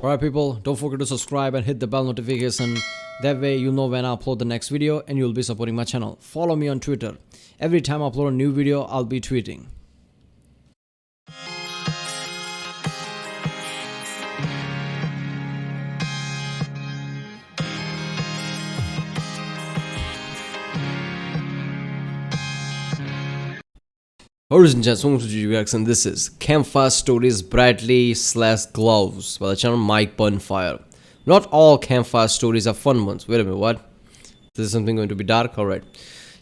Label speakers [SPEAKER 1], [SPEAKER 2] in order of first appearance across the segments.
[SPEAKER 1] Alright people, don't forget to subscribe and hit the bell notification. That way you'll know when I upload the next video and you'll be supporting my channel. Follow me on Twitter. Every time I upload a new video, I'll be tweeting. Ladies and gents, welcome to GGX, and this is Campfire Stories Bradley / Gloves by the channel Mikeburnfire. Not all Campfire stories are fun ones. Wait a minute, what? This is something going to be dark? Alright.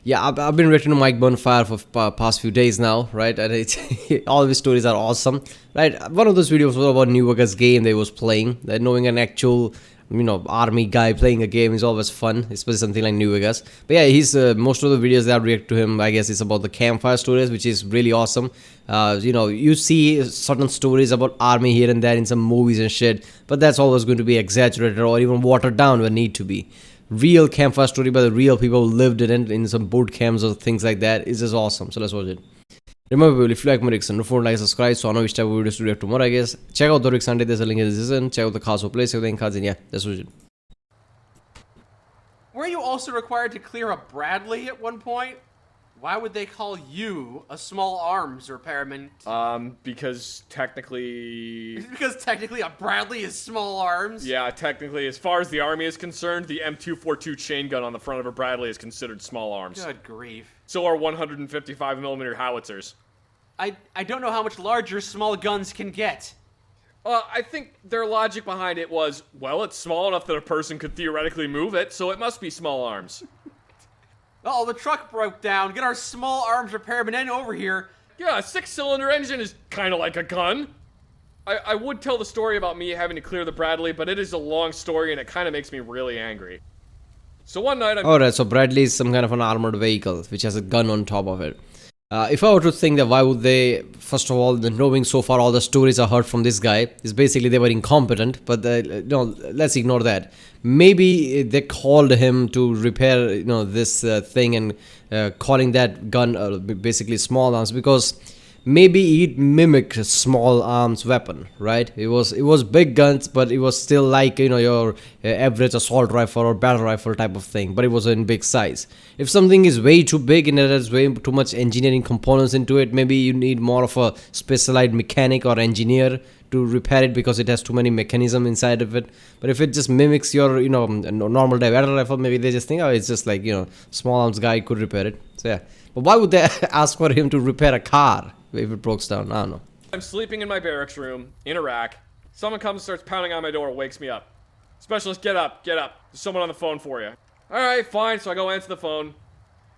[SPEAKER 1] Yeah, I've been reacting to Mikeburnfire for past few days now, right? And all of his stories are awesome, right? One of those videos was about New Vegas game they was playing. That knowing an actual, army guy playing a game is always fun, especially something like New Vegas. But yeah, he's most of the videos that I react to him, I guess, is about the Campfire stories, which is really awesome. You see certain stories about army here and there in some movies and shit, but that's always going to be exaggerated or even watered down when need to be. Real Campfire story by the real people who lived in some boot camps or things like that is just awesome. So let's watch it. Remember, if you like my reaction, don't forget to like, subscribe, so I know which type of videos to react to more, I guess. Check out the reaction, there's a link in the description. Check out the cards for play, check out the cards, and yeah, that's what it.
[SPEAKER 2] Were you also required to clear a Bradley at one point? Why would they call you a small arms repairman?
[SPEAKER 3] Because technically...
[SPEAKER 2] Because technically a Bradley is small arms?
[SPEAKER 3] Yeah, technically, as far as the army is concerned, the M242 chain gun on the front of a Bradley is considered small arms.
[SPEAKER 2] Good grief.
[SPEAKER 3] So are 155mm howitzers.
[SPEAKER 2] I don't know how much larger small guns can get.
[SPEAKER 3] I think their logic behind it was, well, it's small enough that a person could theoretically move it, so it must be small arms.
[SPEAKER 2] Oh, the truck broke down. Get our small arms repairman in over here.
[SPEAKER 3] Yeah, a 6-cylinder engine is kind of like a gun. I would tell the story about me having to clear the Bradley, but it is a long story and it kind of makes me really angry. So one night
[SPEAKER 1] Alright, so Bradley is some kind of an armored vehicle which has a gun on top of it. If I were to think that why would they, first of all, knowing so far all the stories I heard from this guy, is basically they were incompetent, but no, let's ignore that. Maybe they called him to repair, this thing and calling that gun basically small arms because maybe it mimicked small arms weapon, right? It was big guns, but it was still like, your average assault rifle or battle rifle type of thing, but it was in big size. If something is way too big and it has way too much engineering components into it, maybe you need more of a specialized mechanic or engineer to repair it because it has too many mechanism inside of it. But if it just mimics your, normal battle rifle, maybe they just think, oh, it's just like, small arms guy could repair it. So yeah. But why would they ask for him to repair a car if it breaks down? I don't know.
[SPEAKER 3] I'm sleeping in my barracks room in Iraq. Someone comes and starts pounding on my door, wakes me up. Specialist, get up, get up. There's someone on the phone for you. Alright, fine, so I go answer the phone.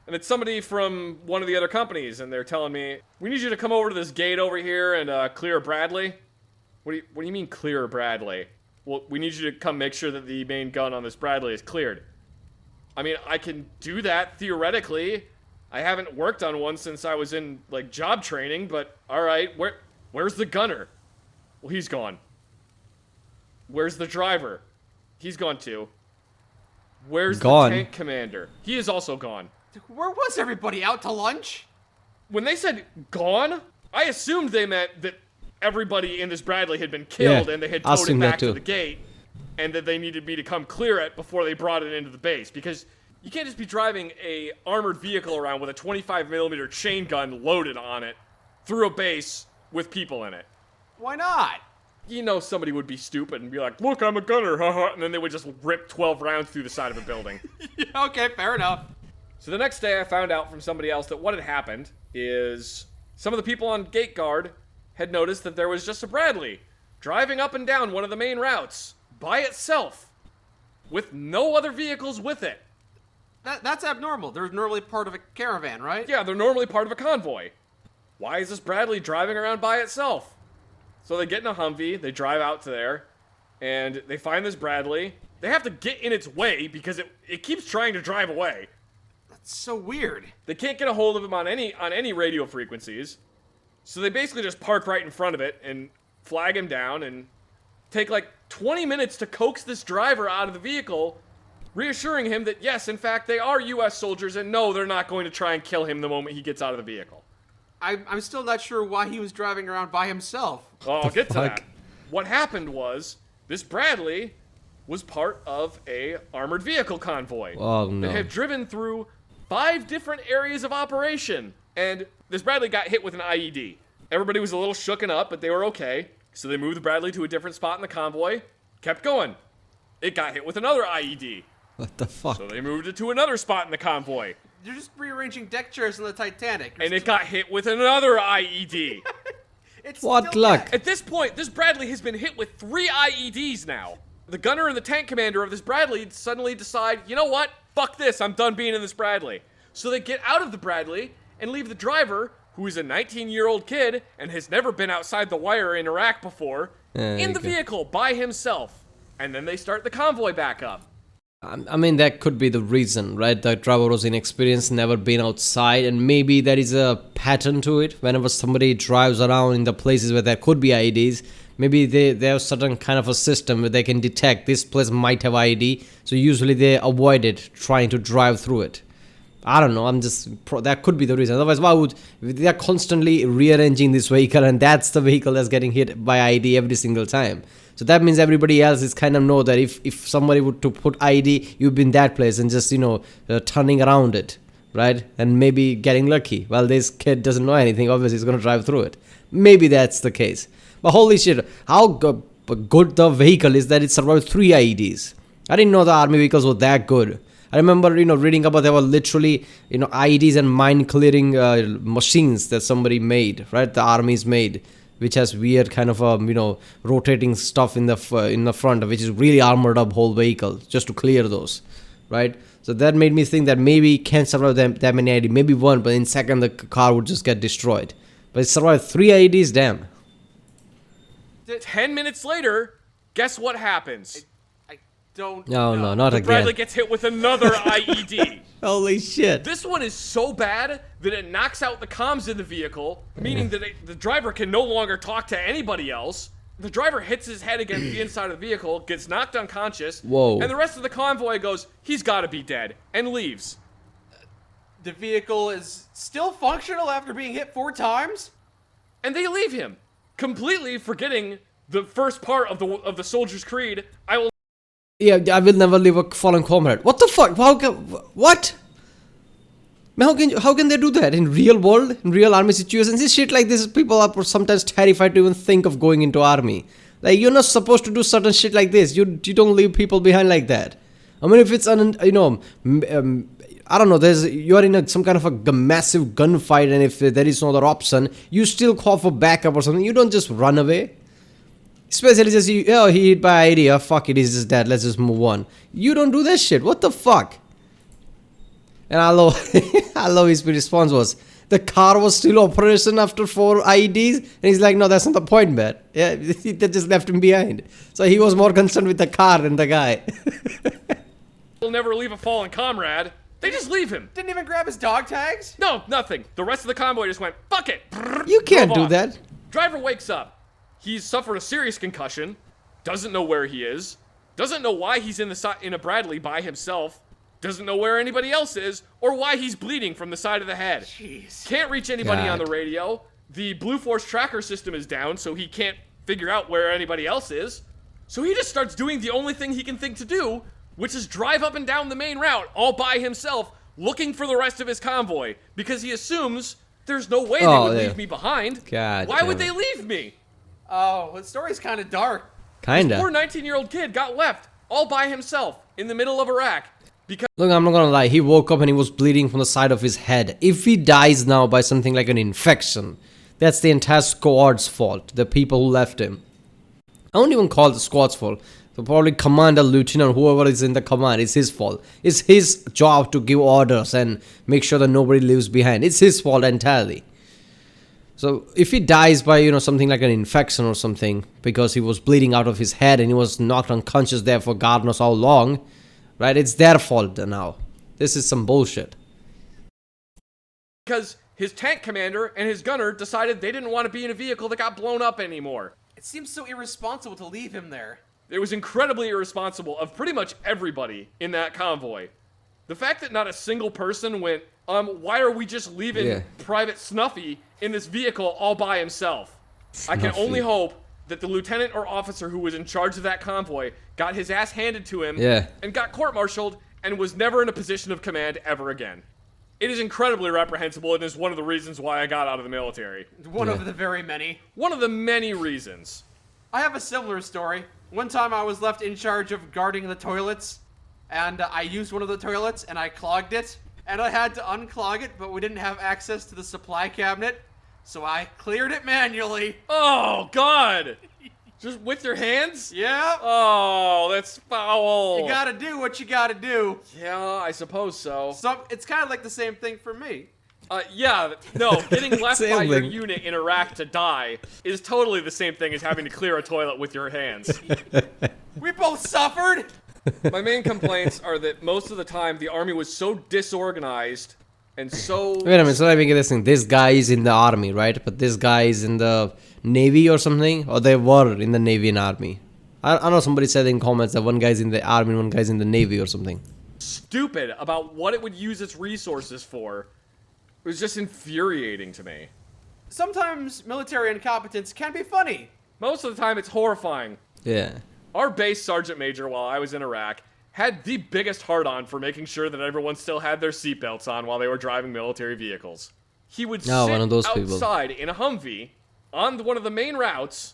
[SPEAKER 3] And it's somebody from one of the other companies, and they're telling me, we need you to come over to this gate over here and clear Bradley. What do you mean clear Bradley? Well, we need you to come make sure that the main gun on this Bradley is cleared. I mean, I can do that theoretically. I haven't worked on one since I was in, job training, but alright, where's the gunner? Well, he's gone. Where's the driver? He's gone too. Where's the tank commander? He is also gone.
[SPEAKER 2] Where was everybody? Out to lunch?
[SPEAKER 3] When they said gone, I assumed they meant that everybody in this Bradley had been killed and they had towed it back to the gate, and that they needed me to come clear it before they brought it into the base, because you can't just be driving a armored vehicle around with a 25mm chain gun loaded on it through a base with people in it.
[SPEAKER 2] Why not?
[SPEAKER 3] Somebody would be stupid and be like, look, I'm a gunner, haha, and then they would just rip 12 rounds through the side of a building.
[SPEAKER 2] Yeah, okay, fair enough.
[SPEAKER 3] So the next day I found out from somebody else that what had happened is some of the people on gate guard had noticed that there was just a Bradley driving up and down one of the main routes by itself with no other vehicles with it.
[SPEAKER 2] That's abnormal. They're normally part of a caravan, right?
[SPEAKER 3] Yeah, they're normally part of a convoy. Why is this Bradley driving around by itself? So they get in a Humvee, they drive out to there, and they find this Bradley. They have to get in its way because it keeps trying to drive away.
[SPEAKER 2] That's so weird.
[SPEAKER 3] They can't get a hold of him on any radio frequencies. So they basically just park right in front of it and flag him down and take 20 minutes to coax this driver out of the vehicle, reassuring him that yes, in fact, they are US soldiers and no, they're not going to try and kill him the moment he gets out of the vehicle.
[SPEAKER 2] I'm still not sure why he was driving around by himself.
[SPEAKER 3] Oh, I'll get to that. What happened was, this Bradley was part of a armored vehicle convoy.
[SPEAKER 1] Oh, no.
[SPEAKER 3] That had driven through 5 different areas of operation. And this Bradley got hit with an IED. Everybody was a little shooken up, but they were okay. So they moved the Bradley to a different spot in the convoy, kept going. It got hit with another IED.
[SPEAKER 1] What the fuck?
[SPEAKER 3] So they moved it to another spot in the convoy.
[SPEAKER 2] You're just rearranging deck chairs in the Titanic.
[SPEAKER 3] And it got hit with another IED.
[SPEAKER 2] It's
[SPEAKER 1] What
[SPEAKER 2] still
[SPEAKER 1] luck?
[SPEAKER 2] deck.
[SPEAKER 3] At this point, this Bradley has been hit with 3 IEDs now. The gunner and the tank commander of this Bradley suddenly decide, you know what? Fuck this, I'm done being in this Bradley. So they get out of the Bradley and leave the driver, who is a 19-year-old kid and has never been outside the wire in Iraq before, in the vehicle by himself. And then they start the convoy back up.
[SPEAKER 1] I mean, that could be the reason, right? The driver was inexperienced, never been outside, and maybe there is a pattern to it. Whenever somebody drives around in the places where there could be IEDs, maybe they have certain kind of a system where they can detect this place might have IED, so usually they avoid it, trying to drive through it. I don't know, that could be the reason. Otherwise, why would they are constantly rearranging this vehicle, and that's the vehicle that's getting hit by IED every single time. So that means everybody else is kind of know that if somebody would to put IED, you've been that place and just, turning around it, right? And maybe getting lucky. Well, this kid doesn't know anything, obviously he's going to drive through it. Maybe that's the case. But holy shit, how good the vehicle is that it survived 3 IEDs. I didn't know the army vehicles were that good. I remember, reading about there were literally, IEDs and mine clearing machines that somebody made, right? The armies made, which has weird kind of, rotating stuff in the front, which is really armored up whole vehicle just to clear those, right? So that made me think that maybe it can't survive that many IEDs, maybe 1, but in second the car would just get destroyed. But it survived 3 IEDs, damn.
[SPEAKER 3] 10 minutes later, guess what happens?
[SPEAKER 2] I don't
[SPEAKER 1] No,
[SPEAKER 2] know.
[SPEAKER 1] not
[SPEAKER 3] The
[SPEAKER 1] again.
[SPEAKER 3] Bradley gets hit with another IED.
[SPEAKER 1] Holy shit.
[SPEAKER 3] This one is so bad that it knocks out the comms in the vehicle, meaning that the driver can no longer talk to anybody else. The driver hits his head against the inside of the vehicle, gets knocked unconscious,
[SPEAKER 1] Whoa.
[SPEAKER 3] and the rest of the convoy goes, he's gotta be dead, and leaves.
[SPEAKER 2] The vehicle is still functional after being hit 4 times?
[SPEAKER 3] And they leave him, completely forgetting the first part of the soldier's creed.
[SPEAKER 1] Yeah, I will never leave a fallen comrade. What the fuck? What? How can they do that in real world, in real army situations? This shit like this, people are sometimes terrified to even think of going into army. Like, you're not supposed to do certain shit like this. You don't leave people behind like that. I mean, if it's I don't know, you're in some kind of a massive gunfight, and if there is no other option, you still call for backup or something. You don't just run away. Especially just, he hit by idea, fuck it, he's just dead, let's just move on. You don't do that shit, what the fuck? And I love his response was, the car was still operation after 4 IEDs, and he's like, no, that's not the point, man. Yeah, they just left him behind. So he was more concerned with the car than the guy.
[SPEAKER 3] Will never leave a fallen comrade. They just leave him.
[SPEAKER 2] Didn't even grab his dog tags?
[SPEAKER 3] No, nothing. The rest of the convoy just went, fuck it.
[SPEAKER 1] You can't
[SPEAKER 3] Drove
[SPEAKER 1] do
[SPEAKER 3] off.
[SPEAKER 1] that.
[SPEAKER 3] Driver wakes up. He's suffered a serious concussion, doesn't know where he is, doesn't know why he's in a Bradley by himself, doesn't know where anybody else is, or why he's bleeding from the side of the head.
[SPEAKER 2] Jeez.
[SPEAKER 3] Can't reach anybody on
[SPEAKER 1] God.
[SPEAKER 3] the radio. The Blue Force tracker system is down, so he can't figure out where anybody else is. So he just starts doing the only thing he can think to do, which is drive up and down the main route all by himself, looking for the rest of his convoy, because he assumes there's no way they would leave me behind.
[SPEAKER 1] God
[SPEAKER 3] Why
[SPEAKER 1] damn
[SPEAKER 3] would
[SPEAKER 1] it.
[SPEAKER 3] they leave me?
[SPEAKER 2] Oh, the story's kind of dark.
[SPEAKER 1] Kinda.
[SPEAKER 3] Poor 19-year-old kid got left all by himself in the middle of Iraq because
[SPEAKER 1] Look, I'm not gonna lie, he woke up and he was bleeding from the side of his head. If he dies now by something like an infection, that's the entire squad's fault, the people who left him. I won't even call it the squad's fault. So probably commander, lieutenant, whoever is in the command, it's his fault. It's his job to give orders and make sure that nobody leaves behind. It's his fault entirely. So if he dies by, something like an infection or something, because he was bleeding out of his head and he was knocked unconscious there for God knows how long, right? It's their fault now. This is some bullshit.
[SPEAKER 3] because his tank commander and his gunner decided they didn't want to be in a vehicle that got blown up anymore.
[SPEAKER 2] It seems so irresponsible to leave him there.
[SPEAKER 3] It was incredibly irresponsible of pretty much everybody in that convoy. The fact that not a single person went, why are we just leaving Private Snuffy in this vehicle all by himself? I can only hope that the lieutenant or officer who was in charge of that convoy got his ass handed to him and got court-martialed and was never in a position of command ever again. It is incredibly reprehensible and is one of the reasons why I got out of the military.
[SPEAKER 2] One of the very many.
[SPEAKER 3] One of the many reasons.
[SPEAKER 2] I have a similar story. One time I was left in charge of guarding the toilets, and I used one of the toilets and I clogged it, and I had to unclog it, but we didn't have access to the supply cabinet, so I cleared it manually.
[SPEAKER 3] Oh, God! Just with your hands?
[SPEAKER 2] Yeah.
[SPEAKER 3] Oh, that's foul.
[SPEAKER 2] You gotta do what you gotta do.
[SPEAKER 3] Yeah, I suppose so.
[SPEAKER 2] So it's kind of like the same thing for me.
[SPEAKER 3] Yeah, no, getting left
[SPEAKER 1] Same
[SPEAKER 3] by your
[SPEAKER 1] thing.
[SPEAKER 3] unit in Iraq to die is totally the same thing as having to clear a toilet with your hands.
[SPEAKER 2] We both suffered.
[SPEAKER 3] My main complaints are that most of the time the army was so disorganized and so...
[SPEAKER 1] Wait a minute, so let me get this thing. This guy is in the army, right? But this guy is in the Navy or something? Or they were in the Navy and Army? I know somebody said in comments that one guy's in the Army and one guy's in the Navy or something.
[SPEAKER 3] stupid about what it would use its resources for. It was just infuriating to me.
[SPEAKER 2] Sometimes military incompetence can be funny.
[SPEAKER 3] Most of the time, it's horrifying.
[SPEAKER 1] Yeah.
[SPEAKER 3] Our base sergeant major, while I was in Iraq, had the biggest hard-on for making sure that everyone still had their seatbelts on while they were driving military vehicles. He would sit
[SPEAKER 1] one of those people.
[SPEAKER 3] outside in a Humvee on one of the main routes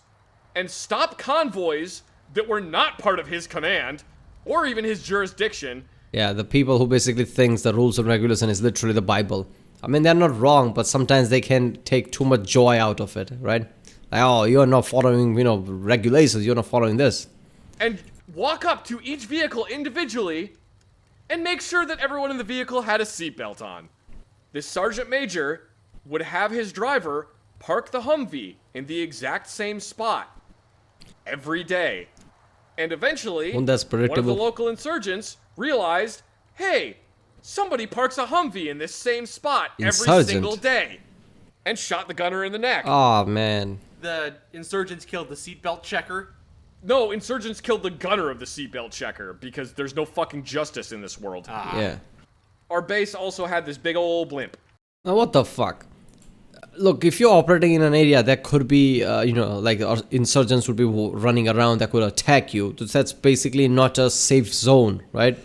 [SPEAKER 3] and stop convoys that were not part of his command or even his jurisdiction.
[SPEAKER 1] Yeah, the people who basically thinks the rules and regulation is literally the Bible. I mean, they're not wrong, but sometimes they can take too much joy out of it, right? Like, oh, you're not following, regulations, you're not following this.
[SPEAKER 3] And walk up to each vehicle individually and make sure that everyone in the vehicle had a seatbelt on. This sergeant major would have his driver park the Humvee in the exact same spot every day. And eventually,
[SPEAKER 1] Well, that's
[SPEAKER 3] one of
[SPEAKER 1] predictable.
[SPEAKER 3] the local insurgents realized, hey, somebody parks a Humvee in this same spot every
[SPEAKER 1] Insurgent?
[SPEAKER 3] single day. And shot the gunner in the neck.
[SPEAKER 1] Oh, man.
[SPEAKER 2] The insurgents killed the seatbelt checker.
[SPEAKER 3] No, insurgents killed the gunner of the seatbelt checker because there's no fucking justice in this world.
[SPEAKER 1] Yeah.
[SPEAKER 3] Our base also had this big old blimp.
[SPEAKER 1] Now, what the fuck? Look, if you're operating in an area that could be, like insurgents would be running around that could attack you, that's basically not a safe zone, right?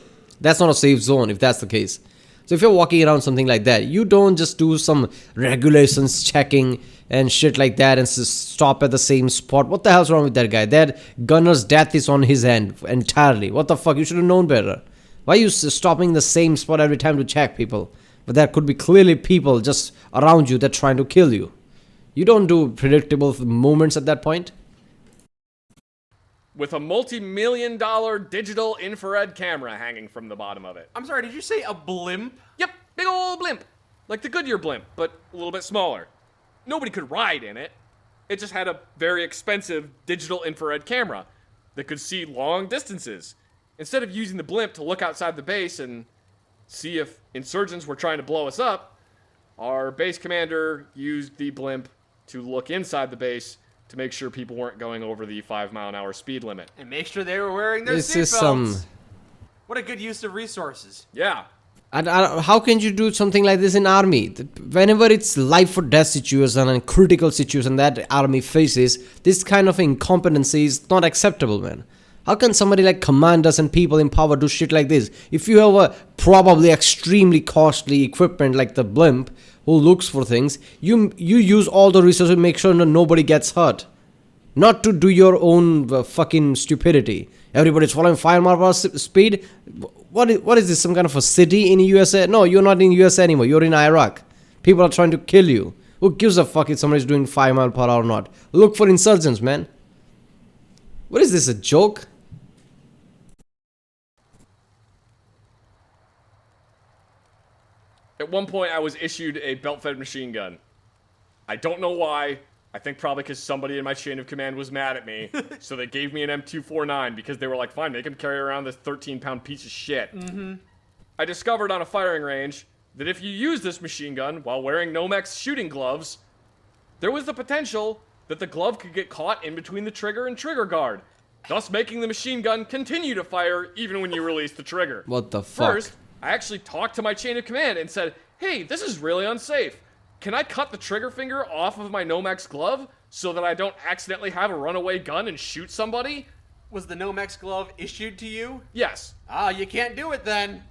[SPEAKER 1] That's not a safe zone if that's the case. So if you're walking around something like that, you don't just do some regulations checking and shit like that and stop at the same spot. What the hell's wrong with that guy? That gunner's death is on his hand entirely. What the fuck? You should have known better. Why are you stopping the same spot every time to check people? But there could be clearly people just around you that are trying to kill you. You don't do predictable movements at that point.
[SPEAKER 3] With a multi-million-dollar digital infrared camera hanging from the bottom of it.
[SPEAKER 2] I'm sorry, did you say a blimp?
[SPEAKER 3] Yep, big old blimp. Like the Goodyear blimp, but a little bit smaller. Nobody could ride in it. It just had a very expensive digital infrared camera that could see long distances. Instead of using the blimp to look outside the base and see if insurgents were trying to blow us up, our base commander used the blimp to look inside the base to make sure people weren't going over the 5-mile-an-hour speed limit.
[SPEAKER 2] And make sure they were wearing their
[SPEAKER 1] This is
[SPEAKER 2] seatbelts. What a good use of resources.
[SPEAKER 3] Yeah.
[SPEAKER 1] And how can you do something like this in army? Whenever it's life or death situation and critical situation that army faces, this kind of incompetency is not acceptable, man. How can somebody like commanders and people in power do shit like this? If you have a probably extremely costly equipment like the blimp who looks for things, you use all the resources to make sure nobody gets hurt. Not to do your own fucking stupidity. Everybody's following 5 miles per hour speed. What is this, some kind of a city in USA? No, you're not in USA anymore. You're in Iraq. People are trying to kill you. Who gives a fuck if somebody's doing 5 miles per hour or not? Look for insurgents, man. What is this, a joke?
[SPEAKER 3] At one point, I was issued a belt-fed machine gun. I don't know why. I think probably because somebody in my chain of command was mad at me. So they gave me an M249 because they were like, fine, make him carry around this 13-pound piece of shit. Mm-hmm. I discovered on a firing range that if you use this machine gun while wearing Nomex shooting gloves, there was the potential that the glove could get caught in between the trigger and trigger guard, thus making the machine gun continue to fire even when you release the trigger.
[SPEAKER 1] What the fuck?
[SPEAKER 3] First, I actually talked to my chain of command and said, hey, this is really unsafe. can I cut the trigger finger off of my Nomex glove so that I don't accidentally have a runaway gun and shoot somebody?
[SPEAKER 2] Was the Nomex glove issued to you?
[SPEAKER 3] Yes.
[SPEAKER 2] Ah, you can't do it then.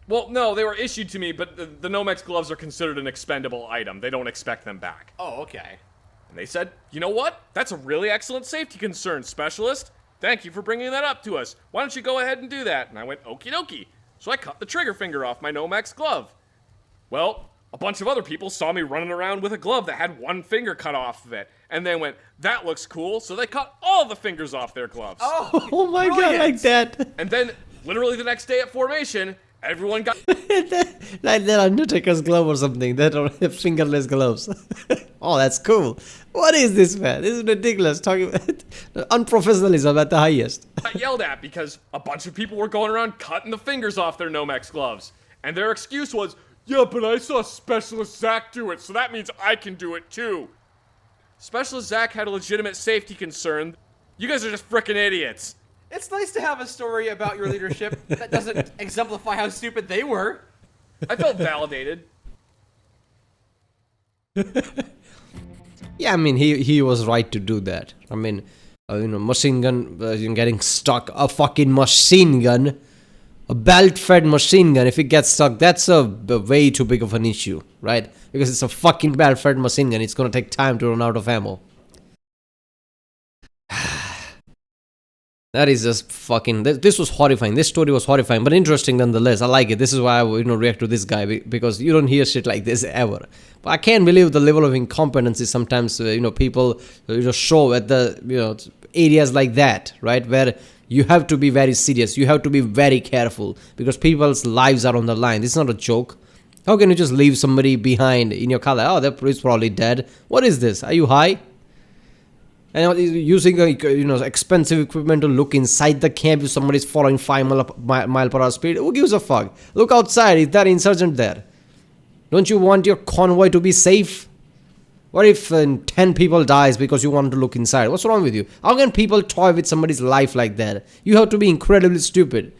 [SPEAKER 3] Well, no, they were issued to me, but the Nomex gloves are considered an expendable item. They don't expect them back.
[SPEAKER 2] Oh, okay.
[SPEAKER 3] And they said, you know what? That's a really excellent safety concern, specialist. Thank you for bringing that up to us. Why don't you go ahead and do that? And I went, okie dokie. So I cut the trigger finger off my Nomex glove. Well, a bunch of other people saw me running around with a glove that had one finger cut off of it. And they went, that looks cool. So they cut all the fingers off their gloves.
[SPEAKER 1] Oh my god,
[SPEAKER 2] brilliant.
[SPEAKER 1] like that.
[SPEAKER 3] And then, literally the next day at formation, everyone got...
[SPEAKER 1] Like that Undertaker's glove or something. That are fingerless gloves. Oh, that's cool. What is this, man? This is ridiculous. Talking about unprofessionalism at the highest.
[SPEAKER 3] got yelled at because a bunch of people were going around cutting the fingers off their Nomex gloves. And their excuse was, yeah, but I saw Specialist Zach do it, so that means I can do it too. Specialist Zach had a legitimate safety concern. You guys are just frickin' idiots.
[SPEAKER 2] It's nice to have a story about your leadership that doesn't exemplify how stupid they were.
[SPEAKER 3] I felt validated.
[SPEAKER 1] Yeah, I mean, he was right to do that. I mean, machine gun, getting stuck, a fucking machine gun, a belt-fed machine gun, if it gets stuck, that's a way too big of an issue, right? Because it's a fucking belt-fed machine gun, it's gonna take time to run out of ammo. That is just fucking... This was horrifying. This story was horrifying, but interesting nonetheless. I like it. This is why I react to this guy, because you don't hear shit like this ever. But I can't believe the level of incompetency sometimes, people, show at the, areas like that, right? Where you have to be very serious. You have to be very careful because people's lives are on the line. This is not a joke. How can you just leave somebody behind in your car? Like, oh, that is probably dead. What is this? Are you high? And using expensive equipment to look inside the camp if somebody's following 5 mile per hour speed. Who gives a fuck? Look outside. Is that insurgent there? Don't you want your convoy to be safe? What if 10 people dies because you want to look inside? What's wrong with you? How can people toy with somebody's life like that? You have to be incredibly stupid.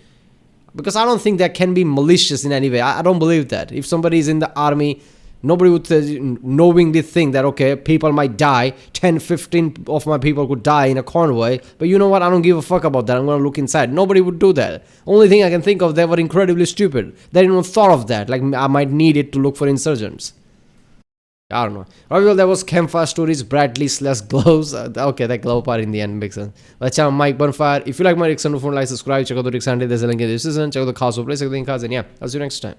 [SPEAKER 1] Because I don't think that can be malicious in any way. I don't believe that. If somebody is in the army, nobody would knowingly think that, okay, people might die. 10, 15 of my people could die in a convoy. But you know what? I don't give a fuck about that. I'm going to look inside. Nobody would do that. Only thing I can think of, they were incredibly stupid. They didn't even thought of that. Like, I might need it to look for insurgents. I don't know. Alright, well, that was Campfire Stories, Bradley/Gloves. Okay, that glove part in the end makes sense. That's channel Mikeburnfire. If you like my reaction, don't forget to like, subscribe, check out the Rick Sandy. There's a link in the description. Check out the cards for play, check out the cards, and yeah, I'll see you next time.